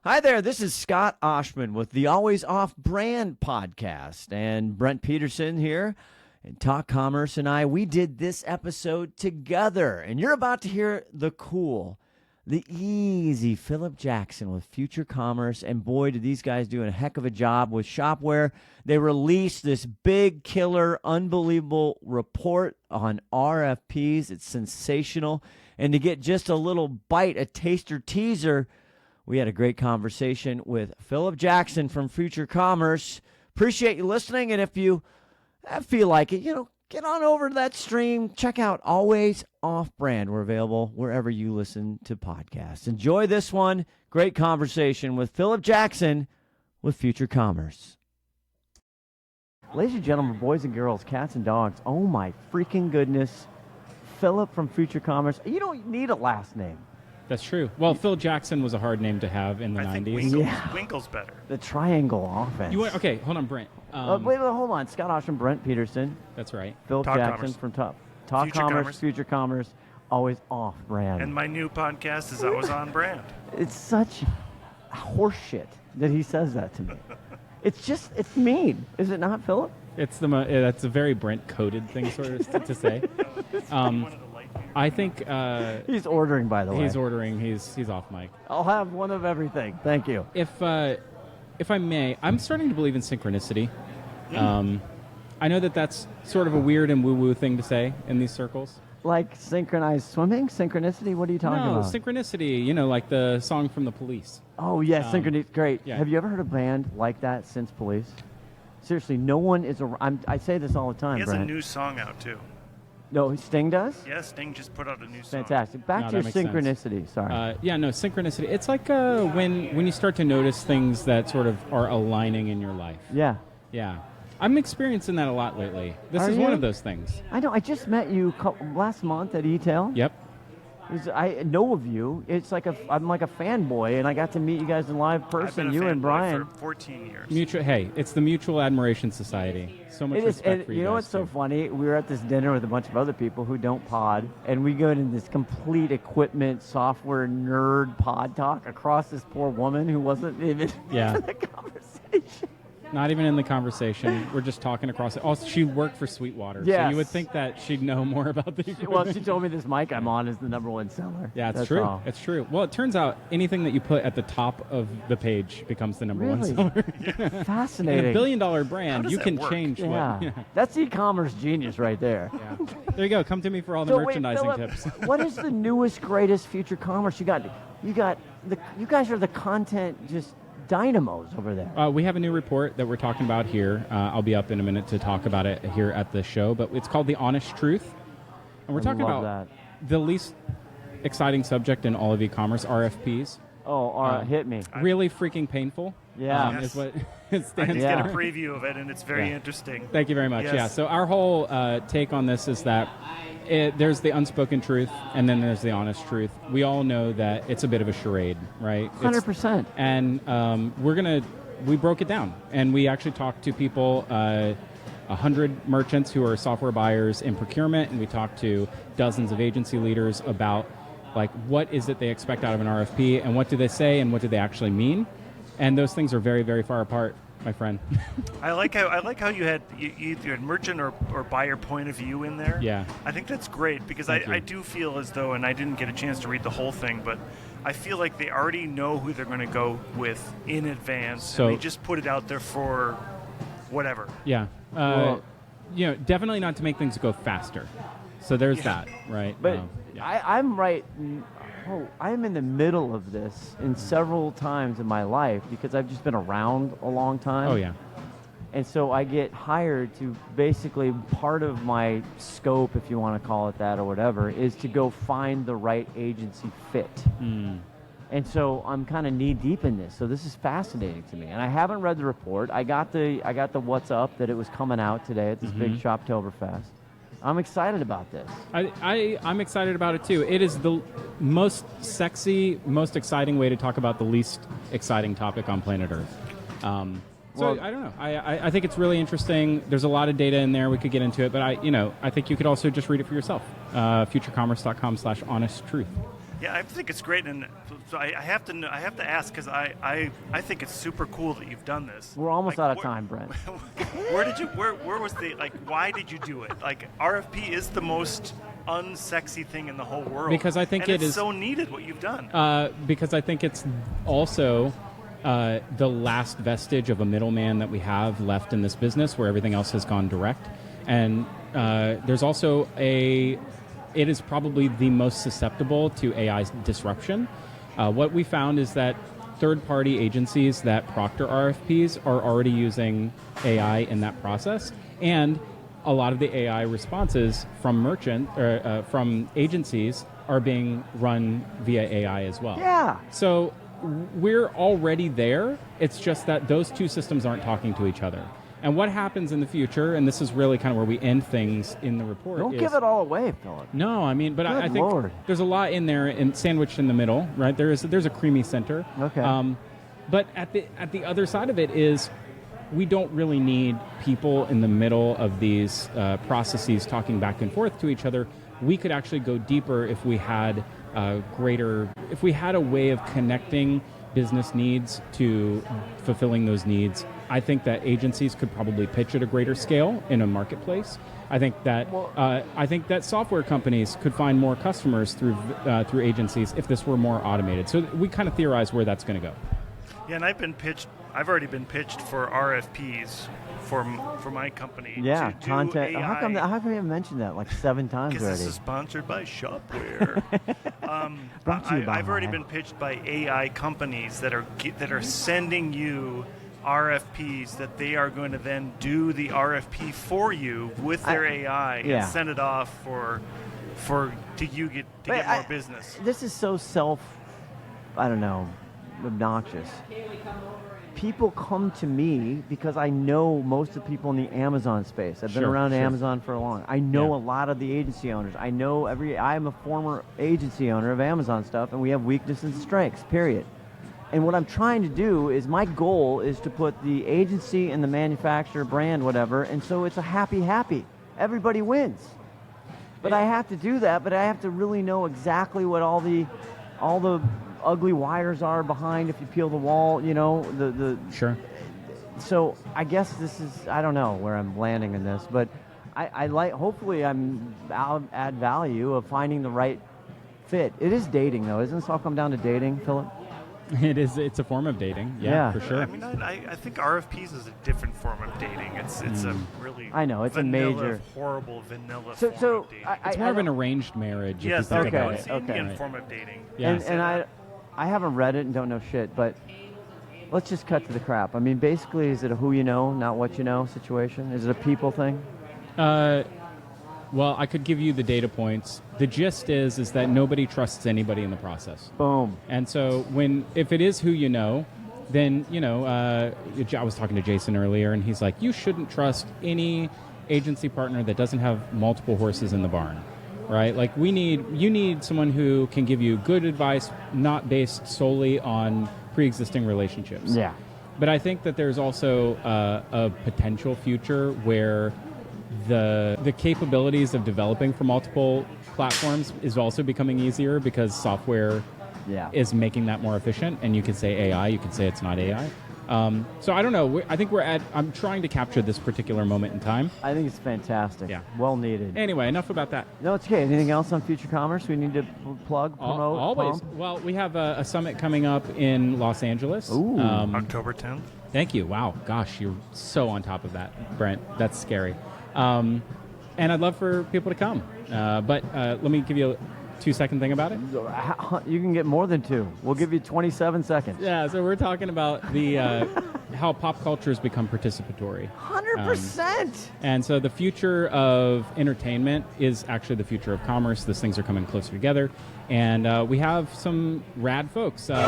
Hi there, this is Scott Ohsman with the Always Off Brand podcast, and Brent Peterson here, and Talk Commerce and we did this episode together, and you're about to hear the cool, the easy Phillip Jackson with Future Commerce, and boy, did these guys do a heck of a job with Shopware. They released this big, killer, unbelievable report on RFPs. It's sensational, and to get just a little bite, a taster teaser, we had a great conversation with Phillip Jackson from Future Commerce. Appreciate you listening, and if you feel like it, get on over to that stream. Check out Always Off Brand. We're available wherever you listen to podcasts. Enjoy this one. Great conversation with Phillip Jackson with Future Commerce. Ladies and gentlemen, boys and girls, cats and dogs, oh my freaking goodness. Phillip from Future Commerce. You don't need a last name. That's true. Well, Phil Jackson was a hard name to have in the 90s. Winkle's better. The triangle offense. Okay, hold on, Brent. Wait, hold on. Scott Ohsman, Brent Peterson. That's right. Phillip Jackson from Talk Commerce, Future Commerce, Always Off Brand. And my new podcast is Always On Brand. It's such horseshit that he says that to me. It's mean. Is it not, Phillip? That's a very Brent-coded thing, sort of, to say. I think he's ordering, by the way. He's ordering. He's off mic. I'll have one of everything. Thank you. If I may, I'm starting to believe in synchronicity. I know that's sort of a weird and woo-woo thing to say in these circles. Like synchronized swimming? Synchronicity? What are you talking about? No, synchronicity. Like the song from the Police. Oh, yeah, synchronicity. Great. Yeah. Have you ever heard a band like that since Police? Seriously, no one is I say this all the time, He has Brent. a new song out, too. No, Sting does? Yeah, Sting just put out a new song. Fantastic. Back to your synchronicity. Sense. Sorry. Synchronicity. It's like when you start to notice things that sort of are aligning in your life. Yeah. Yeah. I'm experiencing that a lot lately. This is one of those things. I know. I just met you last month at E-Tail. Yep. I know of you. It's like I'm like a fanboy, and I got to meet you guys in live person. I've been a you and Brian. for 14 years. It's the Mutual Admiration Society. So much respect for you guys. You know what's so funny? We were at this dinner with a bunch of other people who don't pod, and we go into this complete equipment, software nerd pod talk across this poor woman who wasn't even in the conversation. Not even in the conversation. We're just talking across it. Also, she worked for Sweetwater, yes. So you would think that she'd know more about the equipment. Well, she told me this mic I'm on is the #1 seller. Yeah, it's true. All. It's true. Well, it turns out anything that you put at the top of the page becomes the #1 seller. Fascinating. In a billion-dollar brand, you can work? change That's e-commerce genius right there. Yeah. There you go. Come to me for all the merchandising tips. What is the newest, greatest Future Commerce? You guys are the content just dynamos over there. We have a new report that we're talking about here. I'll be up in a minute to talk about it here at the show, but it's called The Honest Truth. And we're talking about the least exciting subject in all of e-commerce, RFPs. Hit me. Really freaking painful. Yeah. Is what it stands I did for. get a preview of it, and it's very interesting. Thank you very much. Yes. Yeah, so our whole take on this is that there's the unspoken truth, and then there's the honest truth. We all know that it's a bit of a charade, right? 100%. And we broke it down, and we actually talked to people, 100 merchants who are software buyers in procurement, and we talked to dozens of agency leaders about what is it they expect out of an RFP, and what do they say, and what do they actually mean? And those things are very, very far apart, my friend. I like how you had merchant or buyer point of view in there. Yeah. I think that's great because I do feel as though, and I didn't get a chance to read the whole thing, but I feel like they already know who they're going to go with in advance, so, and they just put it out there for whatever. Yeah. Definitely not to make things go faster. So there's that, right? But I'm right. I'm in the middle of this in several times in my life because I've just been around a long time. Oh, yeah. And so I get hired to basically, part of my scope, if you want to call it that or whatever, is to go find the right agency fit. And so I'm kind of knee deep in this. So this is fascinating to me. And I haven't read the report. I got the what's up that it was coming out today at this big Shoptoberfest. I'm excited about this. I'm excited about it too. It is the most sexy, most exciting way to talk about the least exciting topic on planet Earth. So I don't know. I think it's really interesting. There's a lot of data in there. We could get into it, but I think you could also just read it for yourself. Futurecommerce.com/honest truth. Yeah, I think it's great, and so I have to ask because I think it's super cool that you've done this. We're almost out of time, Brent. Where was the why did you do it? Like RFP is the most unsexy thing in the whole world because I think it's is so needed what you've done. Because I think it's also the last vestige of a middleman that we have left in this business, where everything else has gone direct, and there's also it is probably the most susceptible to AI disruption. What we found is that third-party agencies that proctor RFPs are already using AI in that process, and a lot of the AI responses from from agencies are being run via AI as well. Yeah. So we're already there. It's just that those two systems aren't talking to each other. And what happens in the future, and this is really kind of where we end things in the report. Don't give it all away, Phillip. No, I mean, but I think Lord. there's a lot in there, and sandwiched in the middle, right? There's a creamy center. Okay. But at the other side of it is, we don't really need people in the middle of these processes talking back and forth to each other. We could actually go deeper if we had if we had a way of connecting business needs to fulfilling those needs. I think that agencies could probably pitch at a greater scale in a marketplace. I think that software companies could find more customers through agencies if this were more automated. So we kind of theorize where that's going to go. Yeah, and I've already been pitched for RFPs for my company. Yeah, to do content. AI. How come I haven't mentioned that like 7 times Because already? this is sponsored by Shopware. Brought to you by I've already been pitched by AI companies that are sending you RFPs that they are going to then do the RFP for you with their AI and send it off to get more business. This is so obnoxious. People come to me because I know most of the people in the Amazon space. I've been around Amazon for a long. I know a lot of the agency owners. I'm a former agency owner of Amazon stuff, and we have weaknesses and strengths, period. And what I'm trying to do is, my goal is to put the agency and the manufacturer, brand, whatever, and so it's a happy. Everybody wins. But I have to do that, but I have to really know exactly what all the ugly wires are behind if you peel the wall, Sure. So I guess I don't know where I'm landing in this, but hopefully I'll add value of finding the right fit. It is dating, though. Isn't this all come down to dating, Phillip? It is. It's a form of dating. Yeah, for sure. I mean, I think RFPs is a different form of dating. It's a really it's a major horrible vanilla form of dating. It's more of an arranged marriage. Yes, if you think about it's it. an Indian form of dating. Yes. And I haven't read it and don't know shit, but let's just cut to the crap. I mean, basically, is it a who you know, not what you know situation? Is it a people thing? Well, I could give you the data points. The gist is that nobody trusts anybody in the process. Boom. And so if it is who you know, then, I was talking to Jason earlier, and he's like, you shouldn't trust any agency partner that doesn't have multiple horses in the barn, right? Like you need someone who can give you good advice, not based solely on pre-existing relationships. Yeah. But I think that there's also a potential future where the capabilities of developing for multiple platforms is also becoming easier because software is making that more efficient. And you can say AI, you can say it's not AI. So I don't know. I think I'm trying to capture this particular moment in time. I think it's fantastic. Yeah. Well needed. Anyway, enough about that. No, it's okay. Anything else on Future Commerce we need to plug, promote? Always. Pump? Well, we have a summit coming up in Los Angeles. Ooh. October 10th. Thank you. Wow. Gosh, you're so on top of that, Brent. That's scary. And I'd love for people to come. But let me give you a 2-second thing about it. You can get more than 2. We'll give you 27 seconds. Yeah, so we're talking about the how pop culture has become participatory. 100%. And so the future of entertainment is actually the future of commerce. These things are coming closer together. And we have some rad folks. Yes.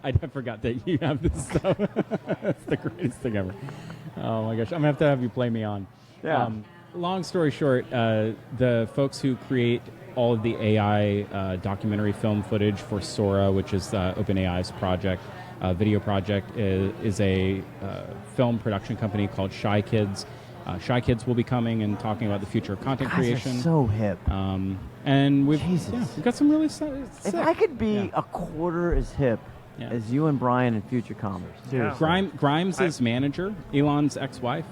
I forgot that you have this stuff. That's the greatest thing ever. Oh my gosh, I'm gonna have you play me on. Yeah. Long story short, the folks who create all of the AI documentary film footage for Sora, which is OpenAI's video project, is a film production company called Shy Kids. Shy Kids will be coming and talking about the future of content creation. So hip. And we've got some really If I could be a quarter as hip as you and Brian in Future Commerce. Yeah. Grimes' manager, Elon's ex-wife,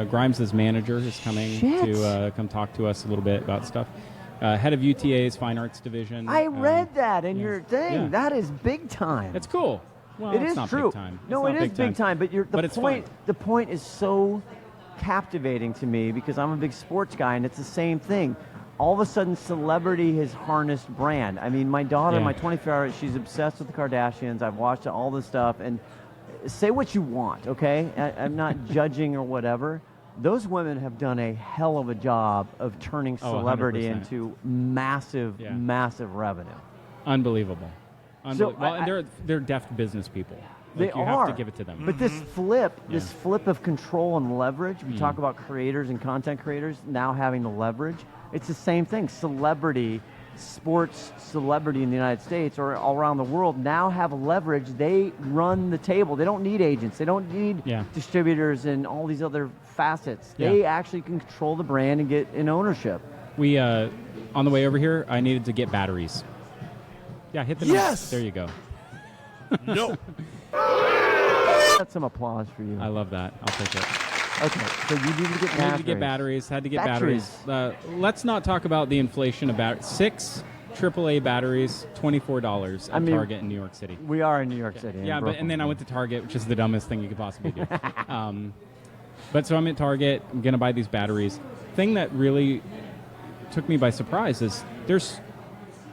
Grimes' manager is coming to come talk to us a little bit about stuff. Head of UTA's Fine Arts Division. I read that in your thing. Yeah. That is big time. It's cool. Well, it is not true. Big time. No, it is big time. But the point is so captivating to me because I'm a big sports guy, and it's the same thing. All of a sudden, celebrity has harnessed brand. I mean, my daughter, my 24-hour, she's obsessed with the Kardashians. I've watched all this stuff, and say what you want, okay? I'm not judging or whatever. Those women have done a hell of a job of turning celebrity into massive, massive revenue. Unbelievable. So and they're deft business people. You have to give it to them. But this flip of control and leverage, we talk about creators and content creators now having the leverage. It's the same thing. Sports celebrity in the United States or all around the world now have leverage. They run the table. They don't need agents. They don't need distributors and all these other facets. They actually can control the brand and get in ownership. We, on the way over here, I needed to get batteries. Yeah, hit the Yes! There you go. No. That's some applause for you. I love that. I'll take it. Okay, so you need to get batteries. Had to get batteries. Let's not talk about the inflation of batteries. 6 AAA batteries, $24 at Target in New York City. We are in New York City. Yeah, and then I went to Target, which is the dumbest thing you could possibly do. But so I'm at Target. I'm going to buy these batteries. Thing that really took me by surprise is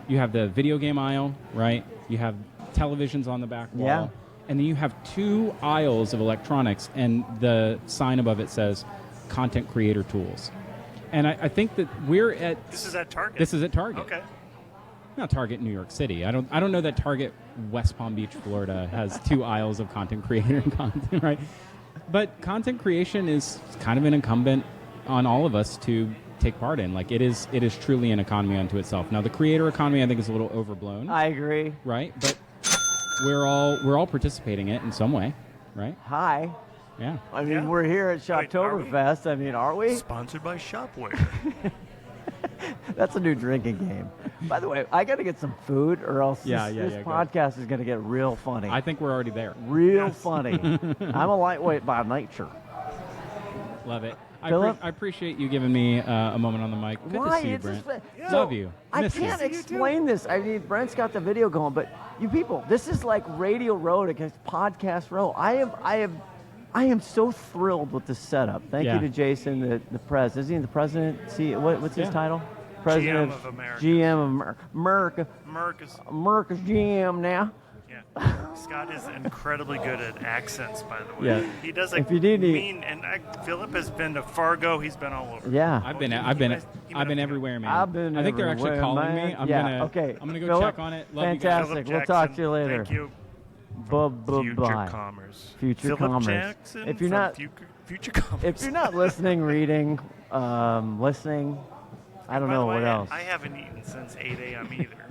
you have the video game aisle, right? You have televisions on the back wall. Yeah. And then you have 2 aisles of electronics, and the sign above it says content creator tools. And I think that we're at... This is at Target? This is at Target. Okay. Not Target New York City. I don't know that Target West Palm Beach, Florida has 2 aisles of content creator content, right? But content creation is kind of an incumbent on all of us to take part in. Like it is truly an economy unto itself. Now the creator economy I think is a little overblown. I agree. Right? But we're all participating in it in some way, right? Hi. Yeah. I mean, we're here at Shoptoberfest. I mean, are we? Sponsored by Shopware. That's a new drinking game. By the way, I got to get some food or else this podcast is going to get real funny. I think we're already there. Real funny. I'm a lightweight by nature. Love it. Phillip? I appreciate you giving me a moment on the mic. Good to see you, Brent. Love you. I can't explain this. I mean, Brent's got the video going, but you people, this is like Radio Road against Podcast Row. I am so thrilled with this setup. Thank you to Jason, the president. Isn't he the president? See, what's his title? President GM of America. GM of America. America's GM now. Yeah. Scott is incredibly good at accents, by the way. Yeah. He does Phillip has been to Fargo. He's been all over. Yeah. I've been everywhere, man. I think they're actually calling me. I'm gonna go Phillip, check on it. Love fantastic. You guys. We'll talk to you later. Thank you. Future Commerce. Future Phillip Commerce. Jackson If you're not Future Commerce. If you're not listening, reading, listening, I don't know what else. I haven't eaten since 8 a.m. either.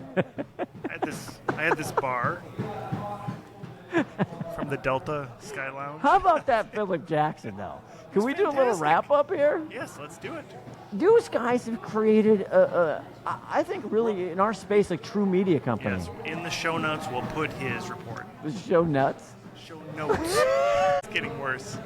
I had this bar from the Delta Sky Lounge. How about that Phillip Jackson, though? Can we do a little wrap-up here? Yes, let's do it. Those guys have created, I think, really, in our space, a true media company. Yes, in the show notes, we'll put his report. The show nuts? Show notes. It's getting worse.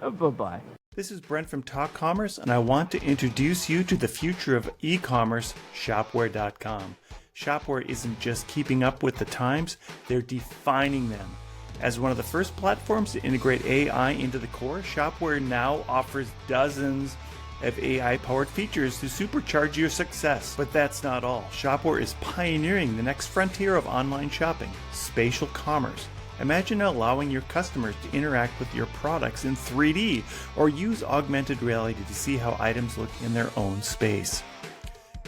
Bye-bye. This is Brent from Talk Commerce, and I want to introduce you to the future of e-commerce, Shopware.com. Shopware isn't just keeping up with the times, they're defining them. As one of the first platforms to integrate AI into the core, Shopware now offers dozens of AI-powered features to supercharge your success. But that's not all. Shopware is pioneering the next frontier of online shopping, spatial commerce. Imagine allowing your customers to interact with your products in 3D or use augmented reality to see how items look in their own space.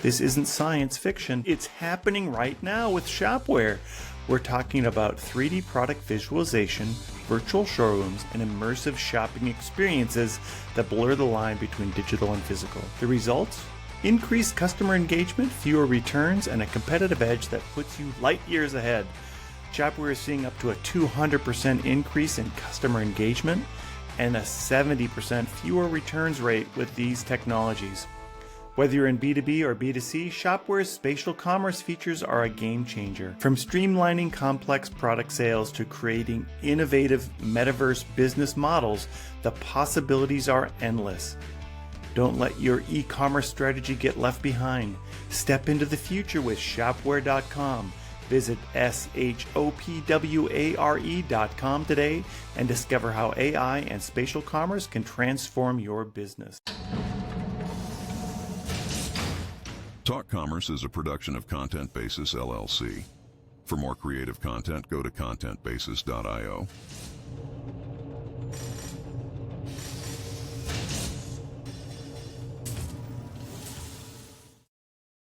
This isn't science fiction, it's happening right now with Shopware. We're talking about 3D product visualization, virtual showrooms, and immersive shopping experiences that blur the line between digital and physical. The results? Increased customer engagement, fewer returns, and a competitive edge that puts you light years ahead. Shopware is seeing up to a 200% increase in customer engagement, and a 70% fewer returns rate with these technologies. Whether you're in B2B or B2C, Shopware's spatial commerce features are a game changer. From streamlining complex product sales to creating innovative metaverse business models, the possibilities are endless. Don't let your e-commerce strategy get left behind. Step into the future with Shopware.com. Visit shopware.com today and discover how AI and spatial commerce can transform your business. Talk Commerce is a production of Content Basis, LLC. For more creative content, go to contentbasis.io.